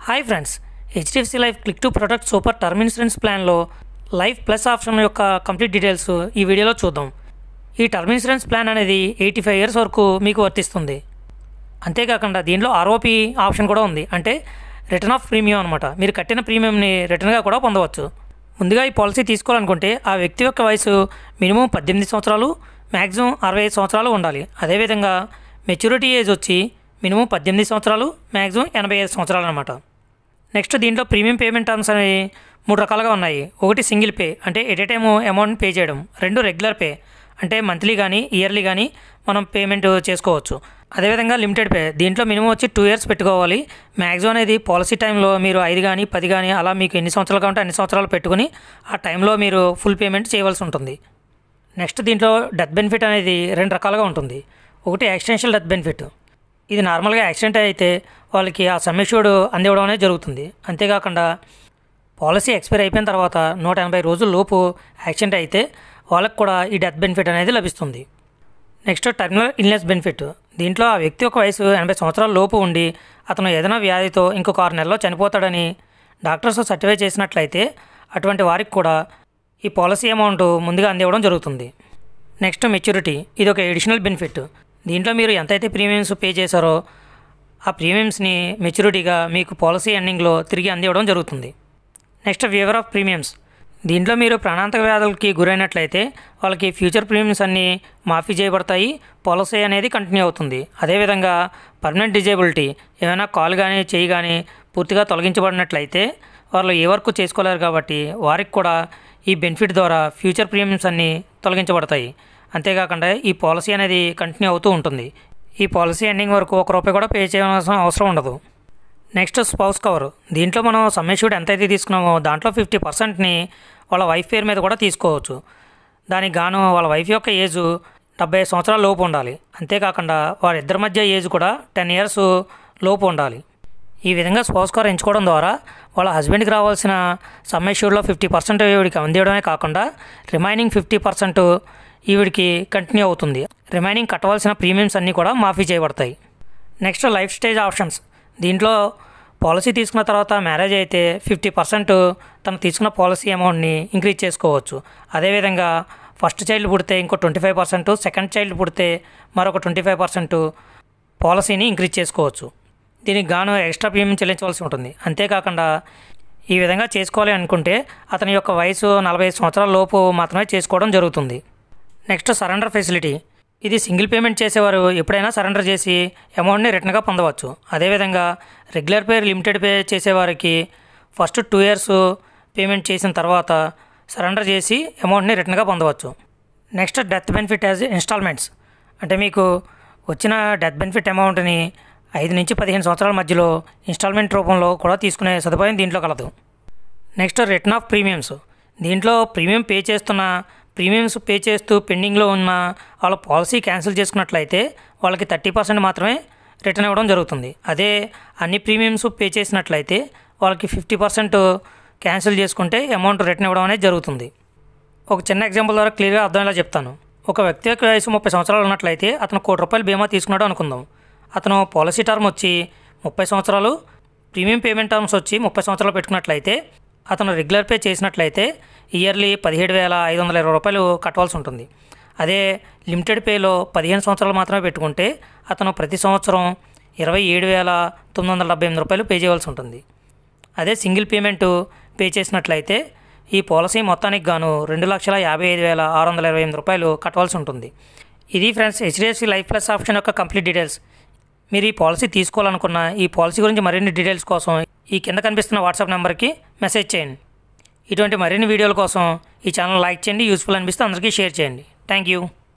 Hi friends, HDFC life click to protect super term insurance ప్లాన్లో life plus option యొక్క complete details ఈ వీడియోలో చూద్దాం. ఈ టర్మ్ ఇన్సూరెన్స్ ప్లాన్ అనేది 85 ఇయర్స్ వరకు మీకు వర్తిస్తుంది. అంతేకాకుండా దీనిలో ఆర్ఓపి ఆప్షన్ కూడా ఉంది, అంటే రిటర్న్ ఆఫ్ ప్రీమియం అనమాట. మీరు కట్టిన ప్రీమియంని రిటర్న్గా కూడా పొందవచ్చు. ముందుగా ఈ పాలసీ తీసుకోవాలనుకుంటే ఆ వ్యక్తి యొక్క వయసు మినిమం 18 సంవత్సరాలు, మ్యాక్సిమం 65 సంవత్సరాలు ఉండాలి. అదేవిధంగా మెచ్యూరిటీ ఏజ్ వచ్చి మినిమం 18 సంవత్సరాలు, మ్యాక్సిమం 85 సంవత్సరాలు అనమాట. నెక్స్ట్ దీంట్లో ప్రీమియం పేమెంట్ టర్మ్స్ అనేవి 3 రకాలుగా ఉన్నాయి. ఒకటి సింగిల్ పే, అంటే at a time amount pay చేయడం. 2 రెగ్యులర్ పే, అంటే మంత్లీ కానీ ఇయర్లీ కానీ మనం పేమెంట్ చేసుకోవచ్చు. అదేవిధంగా లిమిటెడ్ పే, దీంట్లో మినిమం వచ్చి 2 ఇయర్స్ పెట్టుకోవాలి. మ్యాక్సిమం అనేది పాలసీ టైంలో మీరు 5 కానీ 10 కానీ అలా మీకు ఎన్ని సంవత్సరాలు కావాలంటే అన్ని సంవత్సరాలు పెట్టుకుని ఆ టైంలో మీరు ఫుల్ పేమెంట్ చేయవలసి ఉంటుంది. నెక్స్ట్ దీంట్లో డెత్ బెనిఫిట్ అనేది 2 రకాలుగా ఉంటుంది. ఒకటి ఎక్స్టెన్షియల్ డెత్ బెనిఫిట్. ఇది నార్మల్గా యాక్సిడెంట్ అయితే వాళ్ళకి ఆ సమ్ అష్యూర్డ్ అందివ్వడం అనేది జరుగుతుంది. అంతేకాకుండా పాలసీ ఎక్స్పైర్ అయిపోయిన తర్వాత 180 రోజుల లోపు యాక్సిడెంట్ అయితే వాళ్ళకి కూడా ఈ డెత్ బెనిఫిట్ అనేది లభిస్తుంది. Next terminal illness benefit. దీంట్లో ఆ వ్యక్తి యొక్క వయసు 80 సంవత్సరాల లోపు ఉండి అతను ఏదైనా వ్యాధితో ఇంకొక 6 నెలల్లో చనిపోతాడని డాక్టర్స్ సర్టిఫై చేసినట్లయితే అటువంటి వారికి కూడా ఈ పాలసీ అమౌంట్ ముందుగా అందివ్వడం జరుగుతుంది. Next maturity. ఇది ఒక ఎడిషనల్ బెనిఫిట్. దీంట్లో మీరు ఎంతైతే ప్రీమియమ్స్ పే చేశారో ఆ ప్రీమియమ్స్ని మెచ్యూరిటీగా మీకు పాలసీ ఎండింగ్లో తిరిగి అందివ్వడం జరుగుతుంది. Next waiver of premiums. దీంట్లో మీరు ప్రాణాంతక వ్యాధులకి గురైనట్లయితే వాళ్ళకి ఫ్యూచర్ ప్రీమియమ్స్ అన్నీ మాఫీ చేయబడతాయి, పాలసీ అనేది కంటిన్యూ అవుతుంది. అదేవిధంగా పర్మనెంట్ డిజేబిలిటీ, ఏమైనా కాలు కానీ చెయ్యి కానీ పూర్తిగా తొలగించబడినట్లయితే వాళ్ళు ఏ వర్క్ చేసుకోలేరు కాబట్టి వారికి కూడా ఈ బెనిఫిట్ ద్వారా ఫ్యూచర్ ప్రీమియమ్స్ అన్నీ తొలగించబడతాయి. అంతేకాకుండా ఈ పాలసీ అనేది కంటిన్యూ అవుతూ ఉంటుంది. ఈ పాలసీ ఎండింగ్ వరకు ₹1 కూడా పే చేయాల్సిన అవసరం ఉండదు. Next spouse cover. దీంట్లో మనం సమ్ అష్యూర్డ్ ఎంతైతే తీసుకున్నామో దాంట్లో 50%ని వాళ్ళ వైఫ్ పేరు మీద కూడా తీసుకోవచ్చు. దానికి గాను వాళ్ళ వైఫ్ యొక్క ఏజ్ 75 సంవత్సరాల లోపు ఉండాలి. అంతేకాకుండా వారిద్దరి మధ్య ఏజ్ కూడా 10 ఇయర్స్ లోపు ఉండాలి. ఈ విధంగా స్పౌస్ కవర్ ఎంచుకోవడం ద్వారా వాళ్ళ హస్బెండ్కి రావాల్సిన సమ్ అష్యూర్డ్లో 50% ఈవిడికి అందివ్వడమే కాకుండా రిమైనింగ్ 50% ఈవిడికి కంటిన్యూ అవుతుంది. రిమైనింగ్ కట్టవలసిన ప్రీమియమ్స్ అన్నీ కూడా మాఫీ చేయబడతాయి. Next life stage options. దీంట్లో పాలసీ తీసుకున్న తర్వాత మ్యారేజ్ అయితే 50% తను తీసుకున్న పాలసీ అమౌంట్ని ఇంక్రీజ్ చేసుకోవచ్చు. అదేవిధంగా ఫస్ట్ చైల్డ్ పుడితే ఇంకో 25%, సెకండ్ చైల్డ్ పుడితే మరొక 25% పాలసీని ఇంక్రీజ్ చేసుకోవచ్చు. దీనికి గాను ఎక్స్ట్రా ప్రీమియం చెల్లించవలసి ఉంటుంది. అంతేకాకుండా ఈ విధంగా చేసుకోవాలి అనుకుంటే అతని యొక్క వయసు 45 సంవత్సరాల లోపు మాత్రమే చేసుకోవడం జరుగుతుంది. Next surrender facility. ఇది సింగిల్ పేమెంట్ చేసేవారు ఎప్పుడైనా సరెండర్ చేసి అమౌంట్ని రిటర్న్గా పొందవచ్చు. అదేవిధంగా రెగ్యులర్ పే, లిమిటెడ్ పే చేసేవారికి ఫస్ట్ 2 ఇయర్స్ పేమెంట్ చేసిన తర్వాత సరెండర్ చేసి అమౌంట్ని రిటర్న్గా పొందవచ్చు. Next death benefit as instalments. అంటే మీకు వచ్చిన డెత్ బెనిఫిట్ అమౌంట్ని 5 నుంచి 15 సంవత్సరాల మధ్యలో ఇన్స్టాల్మెంట్ రూపంలో కూడా తీసుకునే సదుపాయం దీంట్లో కలదు. Next return of premiums. దీంట్లో ప్రీమియం ప్రీమియమ్స్ పే చేస్తూ పెండింగ్లో ఉన్న వాళ్ళ పాలసీ క్యాన్సిల్ చేసుకున్నట్లయితే వాళ్ళకి 30% మాత్రమే రిటర్న్ ఇవ్వడం జరుగుతుంది. అదే అన్ని ప్రీమియమ్స్ పే చేసినట్లయితే వాళ్ళకి 50% క్యాన్సిల్ చేసుకుంటే అమౌంట్ రిటర్న్ ఇవ్వడం అనేది జరుగుతుంది. ఒక చిన్న ఎగ్జాంపుల్ ద్వారా క్లియర్గా అర్థమయ్యేలా చెప్తాను. ఒక వ్యక్తి యొక్క వయసు 30 సంవత్సరాలు ఉన్నట్లయితే అతను ₹1,00,00,000 బీమా తీసుకున్నాడు అనుకుందాం. అతను పాలసీ టర్మ్ వచ్చి 30 సంవత్సరాలు, ప్రీమియం పేమెంట్ టర్మ్స్ వచ్చి 30 సంవత్సరాలు పెట్టుకున్నట్లయితే అతను రెగ్యులర్ పే చేసినట్లయితే ఇయర్లీ ₹17,520 కట్టవలసి ఉంటుంది. అదే లిమిటెడ్ పేలో 15 సంవత్సరాలు మాత్రమే పెట్టుకుంటే అతను ప్రతి సంవత్సరం ₹27,978 పే చేయవలసి ఉంటుంది. అదే సింగిల్ పేమెంట్ పే చేసినట్లయితే ఈ పాలసీ మొత్తానికి గాను ₹2,55,628 కట్టవలసి ఉంటుంది. ఇది friends HDFC life plus option యొక్క కంప్లీట్ డీటెయిల్స్. మీరు ఈ పాలసీ తీసుకోవాలనుకున్న ఈ పాలసీ గురించి మరిన్ని డీటెయిల్స్ కోసం ఈ కింద కనిపిస్తున్న వాట్సాప్ నెంబర్కి మెసేజ్ చేయండి. ఇటువంటి మరిన్ని వీడియోల కోసం ఈ ఛానల్ లైక్ చేయండి. యూస్ఫుల్ అనిపిస్తే అందరికీ షేర్ చేయండి. Thank you.